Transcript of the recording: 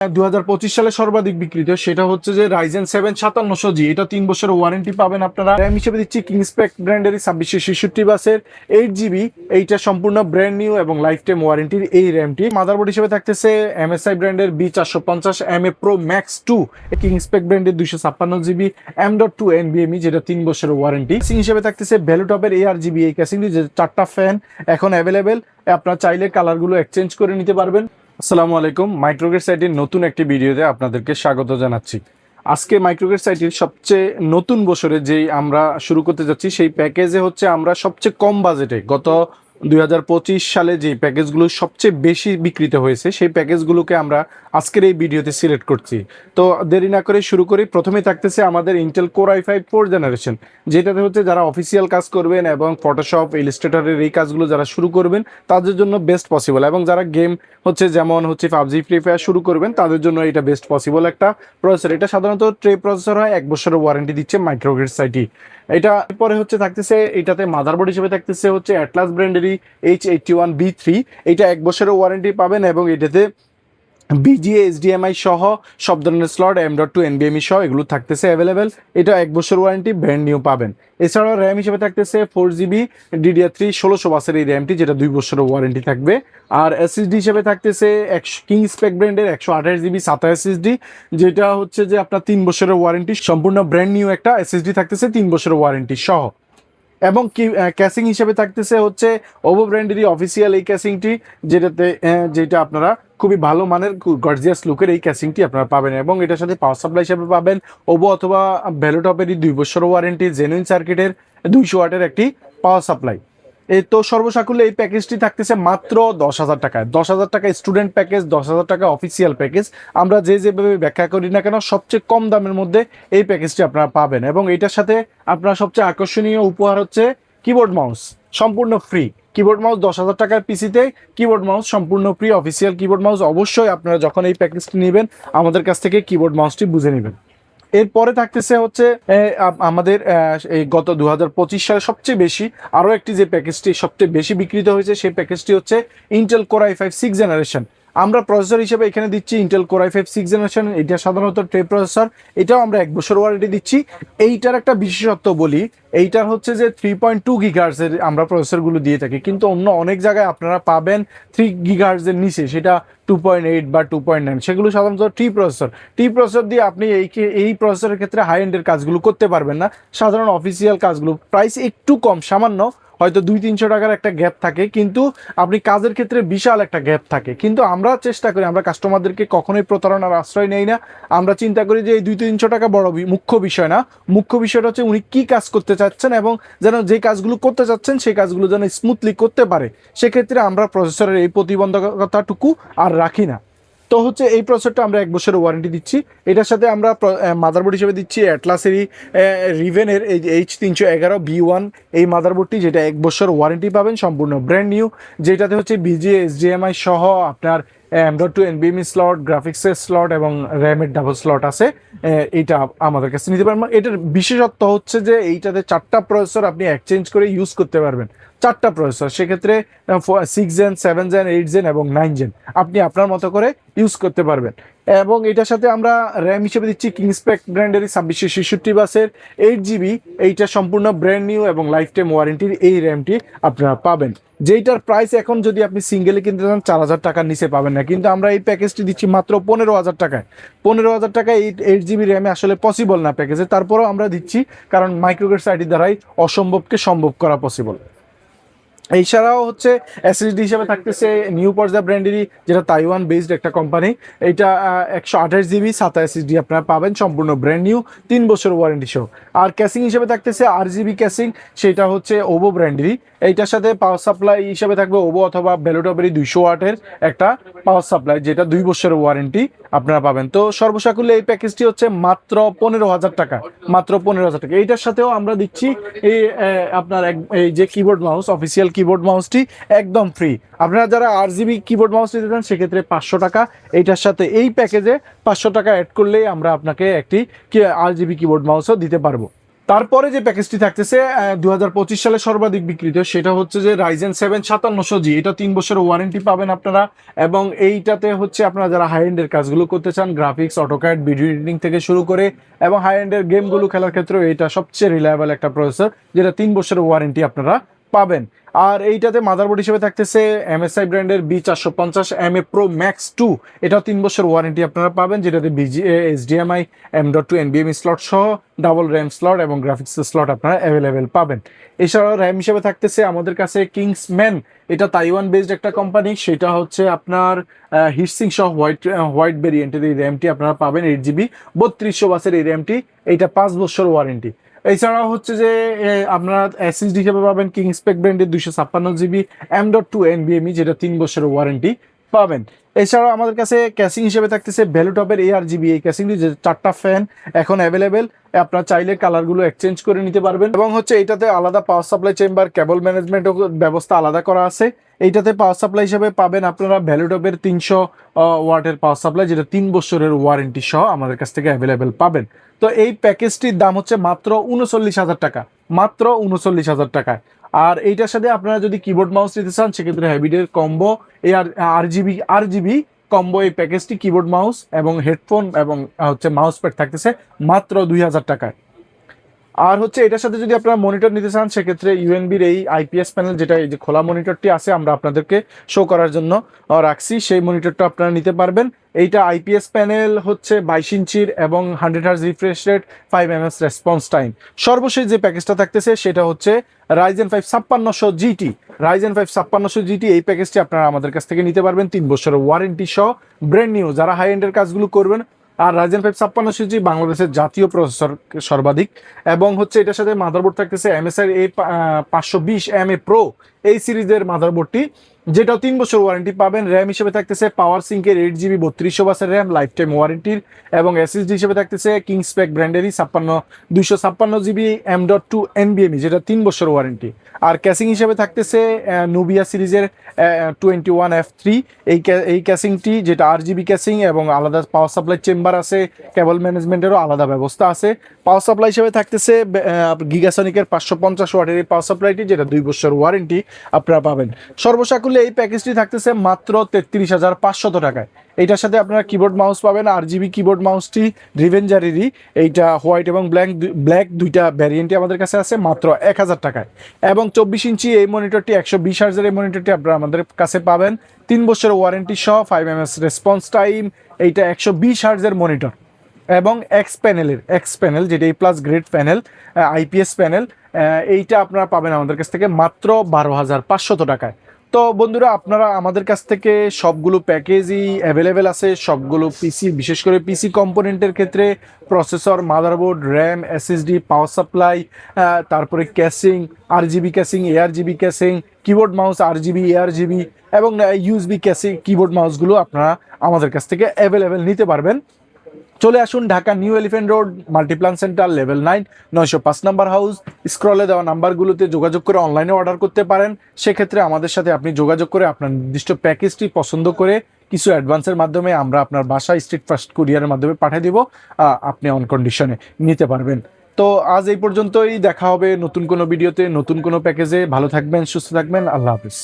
2025 সালে সর্বাধিক বিক্রিত সেটা হচ্ছে যে রাইজেন 7 5700G। এটা 3 বছরের ওয়ারেন্টি পাবেন আপনারা। র্যাম হিসেবে দিচ্ছি কিংসপেক ব্র্যান্ডের 2666 বাসের 8GB। এইটা সম্পূর্ণ ব্র্যান্ড নিউ এবং লাইফ টাইম ওয়ারেন্টির এই র্যামটি। মাদারবোর্ড হিসেবে থাকতেছে MSI ব্র্যান্ডের B450MA Pro Max 2, কিংসপেক ব্র্যান্ডের 256GB M.2 NVMe, যেটা 3 বছরের ওয়ারেন্টি। সিং হিসেবে থাকতেছে ভ্যালুটপের ARGB এই ক্যাসিংটি, যে 4টা ফ্যান এখন অ্যাভেলেবেল। আপনারা চাইলে কালারগুলো এক্সচেঞ্জ করে নিতে পারবেন। আসসালামু আলাইকুম, মাইক্রোগেট সাইটের নতুন একটি ভিডিওতে আপনাদেরকে স্বাগত জানাচ্ছি। আজকে মাইক্রোগেট সাইটের সবচেয়ে নতুন বছরে যেই আমরা শুরু করতে যাচ্ছি সেই প্যাকেজে হচ্ছে আমরা সবচেয়ে কম বাজেটে গত 2025 সালে যে প্যাকেজগুলো সবচেয়ে বেশি বিক্রিত হয়েছে সেই প্যাকেজগুলোকে আমরা আজকের এই ভিডিওতে সিলেক্ট করছি। তো দেরি না করে শুরু করি। প্রথমেই থাকতেছে আমাদের Intel core i5 4th generation, যেটাতে হচ্ছে যারা অফিসিয়াল কাজ করবেন এবং ফটোশপ ইলাস্ট্রেটরের এই কাজগুলো যারা শুরু করবেন তাদের জন্য বেস্ট পসিবল, এবং যারা গেম হচ্ছে যেমন হচ্ছে PUBG ফ্রি ফায়ার শুরু করবেন তাদের জন্য এটা বেস্ট পসিবল একটা প্রসেসর। এটা সাধারণত ট্রে প্রসেসর হয়, 1 বছরের ওয়ারেন্টি দিচ্ছে মাইক্রোগেট সাইটি। এটা পরে হচ্ছে থাকতেছে এটাতে মাদারবোর্ড হিসেবে থাকতেছে হচ্ছে অ্যাটলাস ব্র্যান্ডেরই H81B3। এটা 1 বছরের ওয়ারেন্টি পাবেন এবং এটাতে BGA HDMI সহ সব ধরনের স্লট M.2 NVMe সহ এগুলো থাকতেছে অ্যাভেলেবেল। এটা 1 বছর ওয়ারেন্টি ব্র্যান্ড নিউ পাবেন। এছাড়াও র্যাম হিসেবে থাকতেছে 4GB DDR3 1600 বাসের এই র্যামটি, যেটা 2 বছরের ওয়ারেন্টি থাকবে। আর SSD হিসেবে থাকতেছে কিংসপেক ব্র্যান্ডের 128GB SATA SSD, যেটা হচ্ছে যে আপনার 3 বছরের ওয়ারেন্টি, সম্পূর্ণ ব্র্যান্ড নিউ একটা SSD থাকতেছে 3 বছরের ওয়ারেন্টি সহ। এবং কি ক্যাসিং হিসেবে থাকতেছে হচ্ছে ওভো ব্র্যান্ডেরই অফিসিয়াল এই ক্যাসিংটি, যেটা আপনারা খুবই ভালো মানের গর্জিয়াস লুকের এই ক্যাসিংটি আপনারা পাবেন। এবং এটার সাথে পাওয়ার সাপ্লাই হিসেবে পাবেন ওভো অথবা ভ্যালুটপেরই 2 বছর ওয়ারেন্টি, জেনুইন সার্কিটের 200 ওয়াটের একটি পাওয়ার সাপ্লাই। এই তো সর্বসাকুল্যে এই প্যাকেজটি থাকতেছে মাত্র 10,000 টাকায়। 10,000 টাকা স্টুডেন্ট প্যাকেজ, 10,000 টাকা অফিসিয়াল প্যাকেজ। আমরা যেভাবে ব্যাখ্যা করি না কেন সবচেয়ে কম দামের মধ্যে এই প্যাকেজটি আপনারা পাবেন। এবং এটার সাথে আপনার সবচেয়ে আকর্ষণীয় উপহার হচ্ছে কিবোর্ড মাউস সম্পূর্ণ ফ্রি। কিবোর্ড মাউস 10,000 টাকার পিসিতে কিবোর্ড মাউস সম্পূর্ণ ফ্রি, অফিসিয়াল কিবোর্ড মাউস। অবশ্যই আপনারা যখন এই প্যাকেজটি নেবেন আমাদের কাছ থেকে কিবোর্ড মাউসটি বুঝে নেবেন। এরপরে থাকতেছে হচ্ছে আমাদের এই গত 2025 সালে সবচেয়ে বেশি আরও একটি যে প্যাকেজটি সবচেয়ে বেশি বিক্রিত হয়েছে সেই প্যাকেজটি হচ্ছে Intel core i5 6th generation. আমরা প্রসেসর হিসেবে এখানে দিচ্ছি Intel core i5 6th generation. এটা সাধারণত ট্রে প্রসেসর, এটাও আমরা 1 বছর ওয়ারেন্টি দিচ্ছি। এইটার একটা বিশেষত্ব বলি, এইটার হচ্ছে যে 3.2 গিগাহার্টজের আমরা প্রসেসরগুলো দিয়ে থাকি, কিন্তু অন্য অনেক জায়গায় আপনারা পাবেন 3 গিগাহার্টজের নিচে, সেটা 2.8 বা 2.9, সেগুলো সাধারণত টি প্রসেসর দিয়ে আপনি এই প্রসেসরের ক্ষেত্রে হাই এন্ডের কাজগুলো করতে পারবেন না। সাধারণ অফিসিয়াল কাজগুলো প্রাইস একটু কম, সামান্য হয়তো 200-300 টাকার একটা গ্যাপ থাকে, কিন্তু আপনি কাজের ক্ষেত্রে বিশাল একটা গ্যাপ থাকে। কিন্তু আমরা চেষ্টা করি, আমরা কাস্টমারদেরকে কখনোই প্রতারণার আশ্রয় নেই না। আমরা চিন্তা করি যে এই 200-300 টাকা বড় মুখ্য বিষয় না, মুখ্য বিষয়টা হচ্ছে উনি কি কাজ করতে চাচ্ছেন এবং যেন যে কাজগুলো করতে চাচ্ছেন সেই কাজগুলো যেন স্মুথলি করতে পারে। সেক্ষেত্রে আমরা প্রসেসরের এই প্রতিবন্ধকতাটুকু আর রাখি না। তো হচ্ছে এই প্রসেসরটা আমরা 1 বছরের ওয়ারেন্টি দিচ্ছি। এটার সাথে আমরা মাদারবোর্ড হিসেবে দিচ্ছি অ্যাটলাসেরই রিভেনের এই H311B1 এই মাদারবোর্ডটি, যেটা 1 বছর ওয়ারেন্টি পাবেন, সম্পূর্ণ ব্র্যান্ড নিউ, যেটাতে হচ্ছে BGA HDMI সহ আপনার M.2 NVMe স্লট, গ্রাফিক্সের স্লট এবং র্যামের ডাবল স্লট আছে। এইটা আমাদের কাছে নিতে পারবেন। এটার বিশেষত্ব হচ্ছে যে এইটাতে 4টা প্রসেসর আপনি এক্সচেঞ্জ করে ইউজ করতে পারবেন। 4টা প্রসেসর, সেক্ষেত্রে 6 জেন 7 জেন 8 জেন এবং 9 জেন আপনি আপনার মতো করে ইউজ করতে পারবেন। এবং এটার সাথে আমরা র্যাম হিসেবে দিচ্ছি কিংসপেক ব্র্যান্ডেরই 2666 বাসের 8GB। এইটা সম্পূর্ণ ব্র্যান্ড নিউ এবং লাইফ টাইম ওয়ারেন্টির এই র্যামটি আপনারা পাবেন, যেইটার প্রাইস এখন যদি আপনি সিঙ্গেলে কিনতে চান 4,000 টাকার নিচে পাবেন না, কিন্তু আমরা এই প্যাকেজটি দিচ্ছি মাত্র 15,000 টাকায়। 15,000 টাকায় এই 8GB র্যামে আসলে পসিবল না প্যাকেজে, তারপরেও আমরা দিচ্ছি কারণ মাইক্রোগেট সাইটের দ্বারাই অসম্ভবকে সম্ভব করা পসিবল। এছাড়াও হচ্ছে এসএসডি হিসেবে থাকতেছে নিউ পর্জা ব্র্যান্ডেরই, যেটা তাইওয়ান বেসড একটা কোম্পানি। এটা 128GB SATA SSD আপনারা পাবেন, সম্পূর্ণ ব্র্যান্ড নিউ, 3 বছর ওয়ারেন্টি সহ। আর ক্যাসিং হিসেবে থাকতেছে RGB ক্যাসিং, সেটা হচ্ছে ওভো ব্র্যান্ডেরই। এইটার সাথে পাওয়ার সাপ্লাই হিসেবে থাকবে ওভো অথবা ভ্যালুটপেরই 200 ওয়াটের একটা পাওয়ার সাপ্লাই, যেটা 2 বছরের ওয়ারেন্টি আপনারা পাবেন। তো সর্বসাকুল্যে এই প্যাকেজটি হচ্ছে মাত্র 15,000 টাকা, মাত্র 15,000 টাকা। এইটার সাথেও আমরা দিচ্ছি এই আপনার এই যে কিবোর্ড মাউস, অফিসিয়াল কিবোর্ড মাউসটি একদম ফ্রি। আপনারা যারা RGB কিবোর্ড মাউস নিতে চান সেক্ষেত্রে 500 টাকা, এইটার সাথে এই প্যাকেজে 500 টাকা অ্যাড করলেই আমরা আপনাকে একটি RGB কিবোর্ড মাউসও দিতে পারবো। তারপরে যে প্যাকেজটি থাকতেছে 2025 সালে সর্বাধিক বিক্রিত, সেটা হচ্ছে যে রাইজেন 7 5700G। এটা 3 বছরের ওয়ারেন্টি পাবেন আপনারা, এবং এইটাতে হচ্ছে আপনারা যারা হাই এন্ডের কাজগুলো করতে চান, গ্রাফিক্স, অটোক্যাড, ভিডিও এডিটিং থেকে শুরু করে এবং হাই এন্ডের গেমগুলো খেলার ক্ষেত্রেও এটা সবচেয়ে রিলায়েবল একটা প্রসেসর, যেটা 3 বছরের ওয়ারেন্টি আপনারা পাবেন। আর এইটাতে মাদারবোর্ড হিসেবে থাকতেছে MSI ব্র্যান্ডের B450MA Pro Max 2। এটা 3 বছর ওয়ারেন্টি আপনারা পাবেন, যেটাতে VGA, HDMI, M.2 NVMe slot সহ ডাবল র্যাম স্লট এবং গ্রাফিক্স স্লট আপনারা অ্যাভেলেবেল পাবেন। এছাড়াও র্যাম হিসেবে থাকতেছে আমাদের কাছে কিংসম্যান। এটা তাইওয়ান বেসড একটা কোম্পানি, সেটা হচ্ছে আপনার হিটসিং সহ হোয়াইট ভেরিয়েন্টের এই র্যামটি আপনারা পাবেন 8GB 3200 ওয়াটের এই র্যামটি। এইটা 5 বছর ওয়ারেন্টি। এছাড়াও হচ্ছে যে আপনারা এসএসডি হিসেবে পাবেন কিংস্পেক ব্র্যান্ডের 256GB M.2 NVMe, যেটা 3 বছরের ওয়ারেন্টি পাবেন। এছাড়াও আমাদের কাছে ক্যাসিং হিসেবে থাকতেছে ভ্যালুটপের ARGB এই ক্যাসিংটি, যে 4টা ফ্যান এখন অ্যাভেলেবেল। আপনারা চাইলে কালারগুলো এক্সচেঞ্জ করে নিতে পারবেন, এবং হচ্ছে এইটাতে আলাদা পাওয়ার সাপ্লাই চেম্বার, কেবল ম্যানেজমেন্ট ব্যবস্থা আলাদা করা আছে। এইটাতে পাওয়ার সাপ্লাই হিসেবে পাবেন আপনারা ভ্যালুটপের 300 ওয়াটের পাওয়ার সাপ্লাই, যেটা 3 বছরের ওয়ারেন্টি সহ আমাদের কাছ থেকে অ্যাভেলেবেল পাবেন। তো এই প্যাকেজটির দাম হচ্ছে মাত্র 39,000 টাকা, মাত্র 39,000 টাকায়। আর এইটার সাথে আপনারা যদি কিবোর্ড মাউস নিতে চান, সেক্ষেত্রে হ্যাভিডের কম্বো আরজিবি কম্বো এই প্যাকেজটি, কিবোর্ড মাউস এবং হেডফোন এবং হচ্ছে মাউস প্যাড থাকতেছে মাত্র 2,000 টাকায়। আর হচ্ছে এটার সাথে যদি আপনারা মনিটর নিতে চান, সেক্ষেত্রে ইউএনবির এই IPS প্যানেল, যেটা এই যে খোলা মনিটরটি আছে আমরা আপনাদেরকে শো করার জন্য রাখছি, সেই মনিটরটা আপনারা নিতে পারবেন। এইটা IPS প্যানেল হচ্ছে 22 ইঞ্চির এবং 100Hz refresh rate, 5 ms response time. সর্বশেষ যে প্যাকেজটা থাকতেছে সেটা হচ্ছে রাইজেন 5 5600GT। রাইজেন 5 5600GT এই প্যাকেজটি আপনারা আমাদের কাছ থেকে নিতে পারবেন 3 বছরের ওয়ারেন্টি সহ, ব্র্যান্ড নিউ, যারা হাই এন্ডের কাজগুলো করবেন। আর রাইজেন 5 5600G বাংলাদেশের জাতীয় প্রসেসর সর্বাধিক, এবং হচ্ছে এটার সাথে মাদারবোর্ড থাকতেছে MSI A520MA Pro এই সিরিজের মাদারবোর্ডটি, যেটাও 3 বছর ওয়ারেন্টি পাবেন। র্যাম হিসেবে থাকতেছে পাওয়ার সিঙ্কের 8GB 3200 ওয়াটের র্যাম লাইফ টাইম ওয়ারেন্টির, এবং এসএসডি হিসেবে থাকতেছে কিংস্পেক ব্র্যান্ডেরই 256GB M.2 NVMe, যেটা 3 বছর ওয়ারেন্টি। আর ক্যাসিং হিসেবে থাকতেছে নুবিয়া সিরিজের 21F3 এই ক্যাসিংটি, যেটা RGB ক্যাসিং এবং আলাদা পাওয়ার সাপ্লাই চেম্বার আছে, কেবল ম্যানেজমেন্টেরও আলাদা ব্যবস্থা আছে। পাওয়ার সাপ্লাই হিসেবে থাকতেছে গিগাসনিকের 550 ওয়াটের এই পাওয়ার সাপ্লাইটি, যেটা 2 বছর ওয়ারেন্টি আপনারা পাবেন। সর্বসাকুল্যে এই প্যাকেজটি থাকতেছে মাত্র 33,500 টাকায়। এইটার সাথে আপনারা কিবোর্ড মাউস পাবেন, RGB কিবোর্ড মাউসটি রিভেঞ্জারেরই, এইটা হোয়াইট এবং ব্ল্যাক দুইটা ভ্যারিয়েন্টই আমাদের কাছে আছে মাত্র 1,000 টাকায়। এবং 24 ইঞ্চি এই মনিটরটি, 120 হার্জের এই মনিটরটি আপনারা আমাদের কাছে পাবেন 3 বছরের ওয়ারেন্টি সহ, 5 ms রেসপন্স টাইম। এইটা 120 হার্জের মনিটর এবং এক্স প্যানেল, যেটা plus grade panel, IPS panel, এইটা আপনারা পাবেন আমাদের কাছ থেকে মাত্র 12,500 টাকায়। তো বন্ধুরা, আপনারা আমাদের কাছ থেকে সবগুলো প্যাকেজই অ্যাভেলেবেল আছে, সবগুলো পিসি, বিশেষ করে পিসি কম্পোনেন্টের ক্ষেত্রে processor, motherboard, RAM, SSD, power supply, তারপরে casing, RGB casing, ARGB casing, keyboard mouse RGB ARGB এবং USB ক্যাসিং কিবোর্ড মাউসগুলো আপনারা আমাদের কাছ থেকে অ্যাভেলেবেল নিতে পারবেন। চলে আসুন Dhaka New Elephant Road, Multiplan Center, level 9, 905 number house. স্ক্রলে দেওয়া নাম্বারগুলোতে যোগাযোগ করে অনলাইনে অর্ডার করতে পারেন। সেক্ষেত্রে আমাদের সাথে আপনি যোগাযোগ করে আপনার নির্দিষ্ট প্যাকেজটি পছন্দ করে কিছু অ্যাডভান্সের মাধ্যমে আমরা আপনার বাসায় স্ট্রিট ফাস্ট কুরিয়ারের মাধ্যমে পাঠিয়ে দিব, আপনি অন কন্ডিশনে নিতে পারবেন। তো আজ এই পর্যন্তই, দেখা হবে নতুন কোনো ভিডিওতে, নতুন কোনো প্যাকেজে। ভালো থাকবেন, সুস্থ থাকবেন, আল্লাহ হাফিজ।